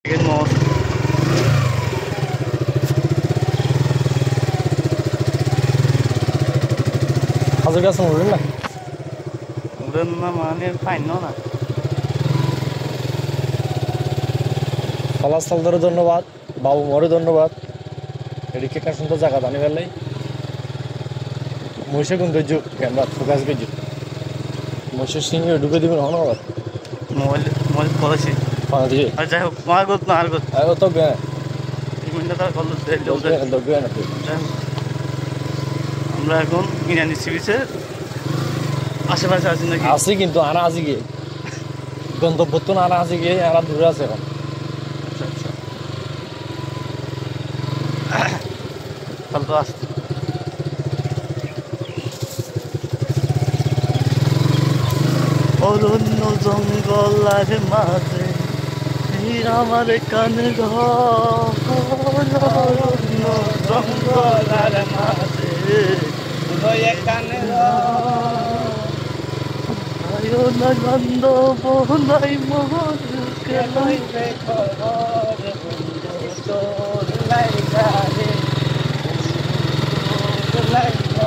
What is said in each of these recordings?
Seguimos. Hazır gelsin vurun da. Vurun মানে fine না ফলাস্থলদের ধন্যবাদ, বাবু মরে ধন্যবাদ। এদিকে একটা সুন্দর জায়গা জানি ফেললাই মহিষে সৌন্দর্য ক্যামেরা ফোকাস গেছি মহিষের সিংহে ঢুকে দিবেন হন আবার মোবাইল মোবাইল করেছি দিয়ে আর যাই হোক মার গত না আর গত তো গে এই মিনিটটা তার কল দগে না আমরা এখন ইরানি সি বিচের আশেপাশে আছি নাকি আছি কিন্তু আনা আছি গিয়ে গন্তব্য তো আনা আছি গিয়ে আনা দূরে আছে এখন আচ্ছা আচ্ছা তাহলে তো আসছি অরণ্য জঙ্গলার মাঝে আমার কানে অরণ্য জঙ্গলার মাঝে কানে গন্ধ বলাই মহরকে লইবে খবর তোর লাইগা রে লাইগা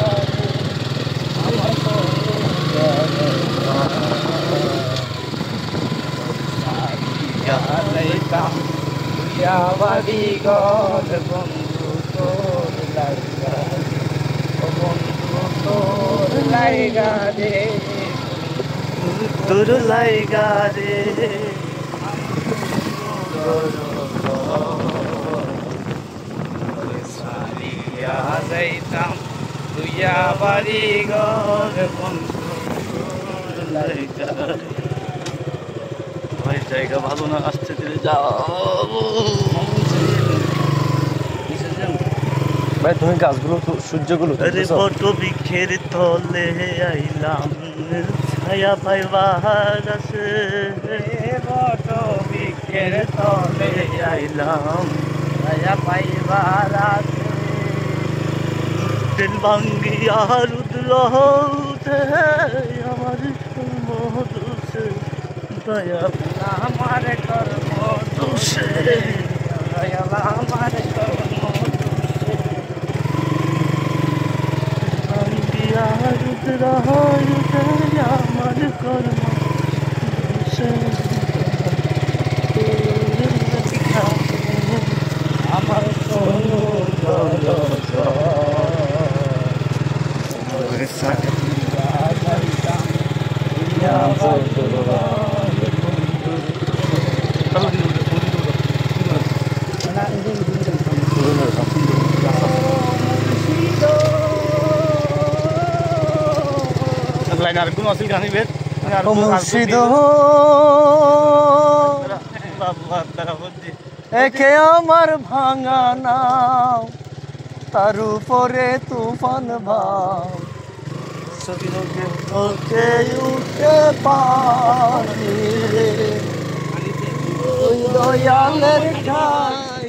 আমার বাড়ি ঘর বন্ধু তোর লাইগা বন্ধু তোর লাইগা রে তোর লাইগা রে সারিয়া যাইতাম তুইয়া বাড়ি ঘর বন্ধু তোর লাইগা ভাই জায়গা ভালো না আসতে দিলে যাও ভাই তুমি গাছগুলো সূর্যগুলো আরে বট বৃক্ষের তলে আইলাম ছায়া পাইবার আছে বট বৃক্ষের তলে আইলাম ছায়া পাইবার আছে দিল ভাঙ্গিয়া রুদ্র হতে আমার মধুসে দয়া আমার কর্ম দোষে দয়া আমার কর্ম দোষে ভাঙ্গিয়া রুদ্র হতে আমার কর্ম দোষে আমার কোনো আর কোন আসিল গানি বেদ মুর্শিদ একে আমার ভাঙা নাও তার উপরে তুফান ভাও ওকে উঠে পানি রে ওই দয়ালের ঠাই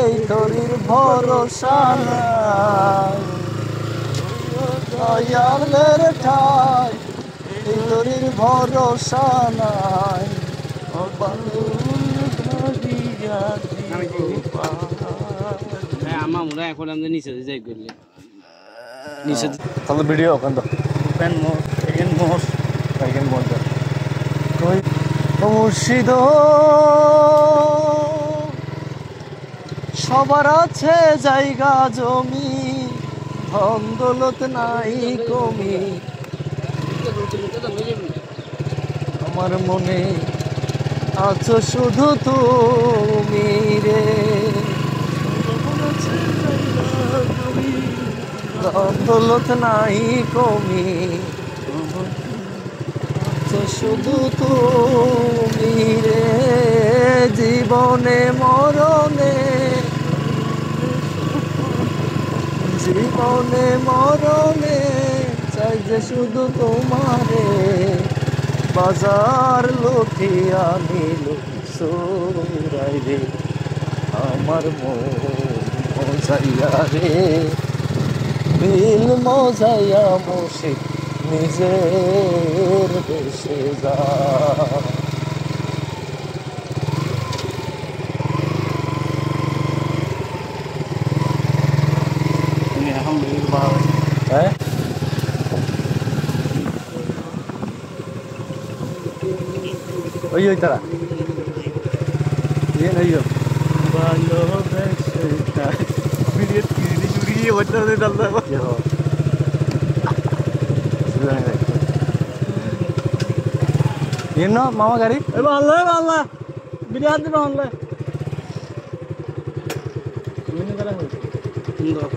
এই তোরির ভরসা নাই দয়ালের ঠাই এই তোরির ভরসা নাই আমার মনে হয় এখন আমাদের নিচে যাই করলে নিচে তাহলে ভিডিও ওখান তো মুর্শিদ সবার আছে জায়গা জমি ধন দৌলত নাই কমি আমার মনে আছো শুধু তুমি রে ধন দৌলত নাই কমি শুধু তুমি রে জীবনে মরণে জীবনে মরণে চাই যে শুধু তোমারে বাজার লুঠিয়া নিল সুরাই রে আমার মজাইয়া রে দিল মজাইয়া মুশি নিজের দেশে যা ওই তারা ये नहीं हो ভিডিও চুরি হচ্ছে ডালদা ये हो ये ना मामा गाड़ी বাংলা বিরাট বাংলা ini kan সুন্দর